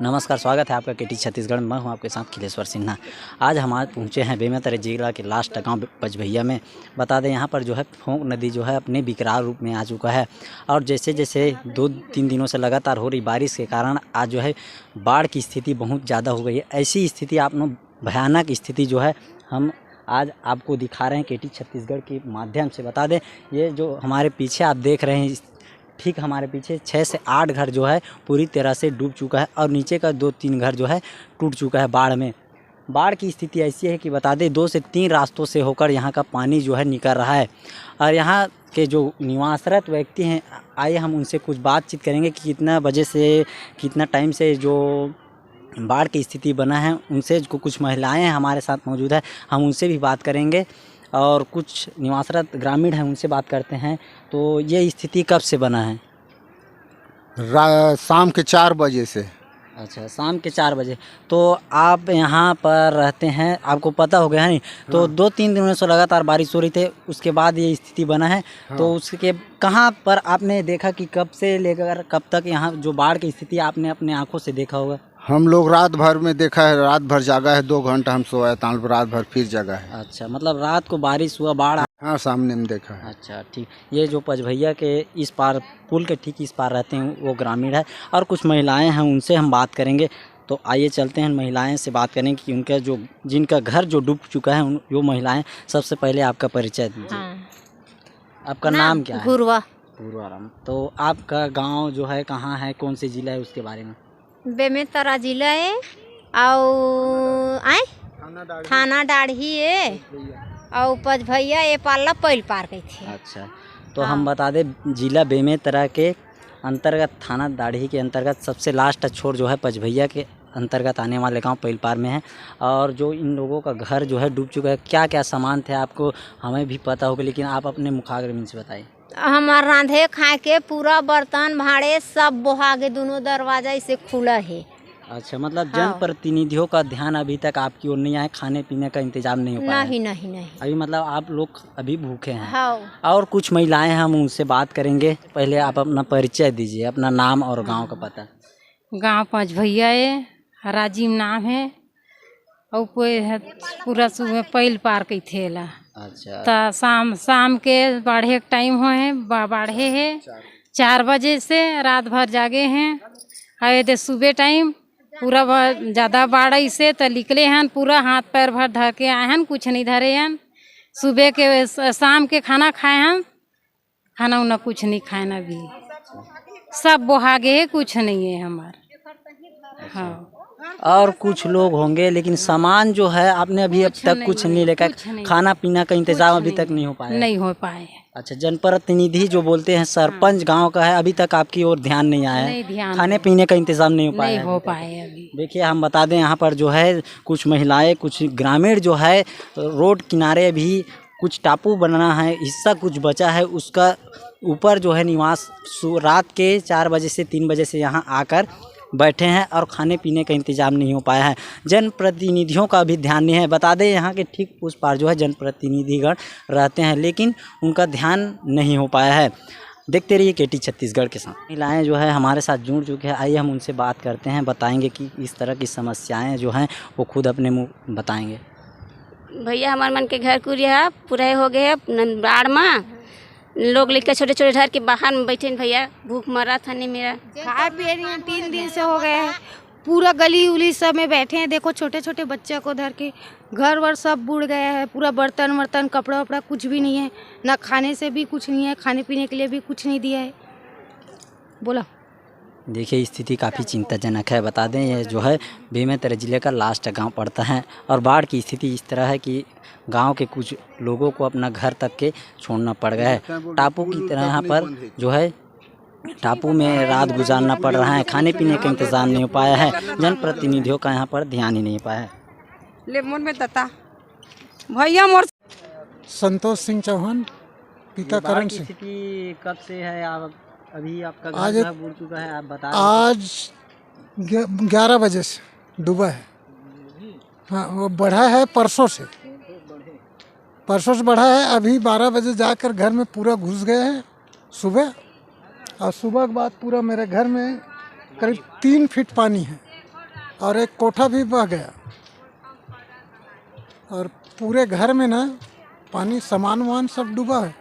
नमस्कार, स्वागत है आपका केटी छत्तीसगढ़ में। मैं हूं आपके साथ खिलेश्वर सिन्हा। आज हम आज पहुंचे हैं बेमेतरा जिला के लास्ट गांव पचभैया में। बता दें यहाँ पर जो है फोंक नदी जो है अपने विकराल रूप में आ चुका है और जैसे जैसे 2-3 दिनों से लगातार हो रही बारिश के कारण आज जो है बाढ़ की स्थिति बहुत ज़्यादा हो गई है। ऐसी स्थिति भयानक स्थिति जो है हम आज आपको दिखा रहे हैं केटी छत्तीसगढ़ के माध्यम से। बता दें ये जो हमारे पीछे आप देख रहे हैं, ठीक हमारे पीछे 6 से 8 घर जो है पूरी तरह से डूब चुका है और नीचे का 2-3 घर जो है टूट चुका है बाढ़ में। बाढ़ की स्थिति ऐसी है कि बता दें 2 से 3 रास्तों से होकर यहाँ का पानी जो है निकल रहा है और यहाँ के जो निवासरत व्यक्ति हैं, आइए हम उनसे कुछ बातचीत करेंगे कि कितना बजे से कितना टाइम से जो बाढ़ की स्थिति बना है। उनसे कुछ महिलाएं हमारे साथ मौजूद है, हम उनसे भी बात करेंगे और कुछ निवासरत ग्रामीण हैं उनसे बात करते हैं। तो ये स्थिति कब से बना है? शाम के 4 बजे से। अच्छा, शाम के 4 बजे। तो आप यहाँ पर रहते हैं, आपको पता हो गया है नहीं? तो 2-3 दिनों से लगातार बारिश हो रही थी, उसके बाद ये स्थिति बना है। हाँ। तो उसके कहाँ पर आपने देखा कि कब से लेकर कब तक यहाँ जो बाढ़ की स्थिति आपने अपने आंखों से देखा होगा? हम लोग रात भर में देखा है, रात भर जागा है, 2 घंटा हम सोया था, रात भर फिर जगा है। अच्छा, मतलब रात को बारिश हुआ, बाढ़। हाँ, सामने में देखा है। अच्छा, ठीक। ये जो पचभैया के इस पार पुल के ठीक इस पार रहते हैं वो ग्रामीण है और कुछ महिलाएं हैं, उनसे हम बात करेंगे। तो आइए चलते हैं महिलाएं से बात करें कि उनका जो जिनका घर जो डूब चुका है वो महिलाएं। सबसे पहले आपका परिचय दीजिए। हाँ। आपका नाम क्या है? गुरुआ। पूर्वाराम। तो आपका गांव जो है कहाँ है, कौन से जिला है, उसके बारे में? बेमेतरा जिला है और थाना डाढ़ी है और पचभैया ये पाला पैल पार गई थी। अच्छा, तो हम बता दें जिला बेमेतरा के अंतर्गत थाना दाढ़ी के अंतर्गत सबसे लास्ट छोर जो है पचभैया के अंतर्गत आने वाले गांव पैलपार में है। और जो इन लोगों का घर जो है डूब चुका है, क्या क्या सामान थे आपको हमें भी पता होगा, लेकिन आप अपने मुखाग्र से बताइए। हमार रांधे खाए के पूरा बर्तन भाड़े सब बोहागे, दोनों दरवाजा इसे खुला है। अच्छा, मतलब हाँ। जनप्रतिनिधियों का ध्यान अभी तक आपकी ओर नहीं आया, खाने पीने का इंतजाम नहीं हो पाया? नहीं। अभी मतलब आप लोग अभी भूखे हैं। हाँ। और कुछ महिलाएं हैं, हम उनसे बात करेंगे। पहले आप अपना परिचय दीजिए, अपना नाम और गांव का पता। गांव पचभैया है, राजीव नाम है और पूरा सुबह पैल पार कई थेला। अच्छा, तो शाम के बाढ़े के टाइम हो है, बाढ़े है 4 बजे से रात भर जागे हैं। आए थे सुबह टाइम पूरा ज़्यादा बाढ़ से तो निकले हैं, पूरा हाथ पैर भर धर के आए हैं, कुछ नहीं धरे हैं। सुबह के शाम के खाना खाए हैं, खाना उना कुछ नहीं खाए ना, अभी सब बोहागे है, कुछ नहीं है हमार। हाँ, और कुछ लोग होंगे, लेकिन सामान जो है आपने अभी अब तक कुछ नहीं लेकर, खाना पीना का इंतजाम अभी तक नहीं हो पाया? नहीं हो पाए। अच्छा, जनप्रतिनिधि जो बोलते हैं सरपंच गांव का है, अभी तक आपकी ओर ध्यान नहीं आया नहीं है? ध्यान, खाने पीने का इंतजाम नहीं हो पाया? नहीं हो पाए अभी। देखिए, हम बता दें यहाँ पर जो है कुछ महिलाएं, कुछ ग्रामीण जो है रोड किनारे भी कुछ टापू बनाना है, हिस्सा कुछ बचा है, उसका ऊपर जो है निवास रात के 4 बजे से 3 बजे से यहाँ आकर बैठे हैं और खाने पीने का इंतजाम नहीं हो पाया है। जनप्रतिनिधियों का भी ध्यान नहीं है। बता दें यहाँ के ठीक उस पार जो है जनप्रतिनिधिगण रहते हैं, लेकिन उनका ध्यान नहीं हो पाया है। देखते रहिए केटी छत्तीसगढ़ के साथ। महिलाएं जो है हमारे साथ जुड़ चुके हैं, आइए हम उनसे बात करते हैं, बताएंगे कि इस तरह की समस्याएं जो हैं वो खुद अपने मुँह बताएंगे। भैया हमारे मन के घर कुरिया पूरा हो गए बाढ़ में, लोग लेकर छोटे छोटे घर के बाहर में बैठे भैया, भूख मरा था नहीं मेरा। खाए पिए 3 दिन से हो गए हैं, पूरा गली उली सब में बैठे हैं। देखो छोटे छोटे बच्चे को धर के घर वर सब बुड़ गया है, पूरा बर्तन वर्तन कपड़ा वपड़ा कुछ भी नहीं है, ना खाने से भी कुछ नहीं है, खाने पीने के लिए भी कुछ नहीं दिया है। बोला। देखिए, स्थिति काफ़ी चिंताजनक है। बता दें ये जो है बेमेतरा जिले का लास्ट गांव पड़ता है और बाढ़ की स्थिति इस तरह है कि गांव के कुछ लोगों को अपना घर तक के छोड़ना पड़ गया है। टापू की तरह यहाँ पर जो है टापू में रात गुजारना पड़ रहा है, खाने पीने का इंतज़ाम नहीं हो पाया है, जनप्रतिनिधियों का यहाँ पर ध्यान ही नहीं पाया है। लेमन में तता भैया मोर संतोष सिंह चौहान, पिता करण सिंह। स्थिति कब से है? आप अभी आपका आज घर बुड़ चुका है, आप बता? आज 11 बजे से डूबा है। हाँ, वो बढ़ा है परसों से बढ़ा है। अभी 12 बजे जाकर घर में पूरा घुस गए हैं सुबह, और सुबह के बाद पूरा मेरे घर में करीब 3 फीट पानी है। और एक कोठा भी बह गया और पूरे घर में ना पानी सामान वामान सब डूबा है।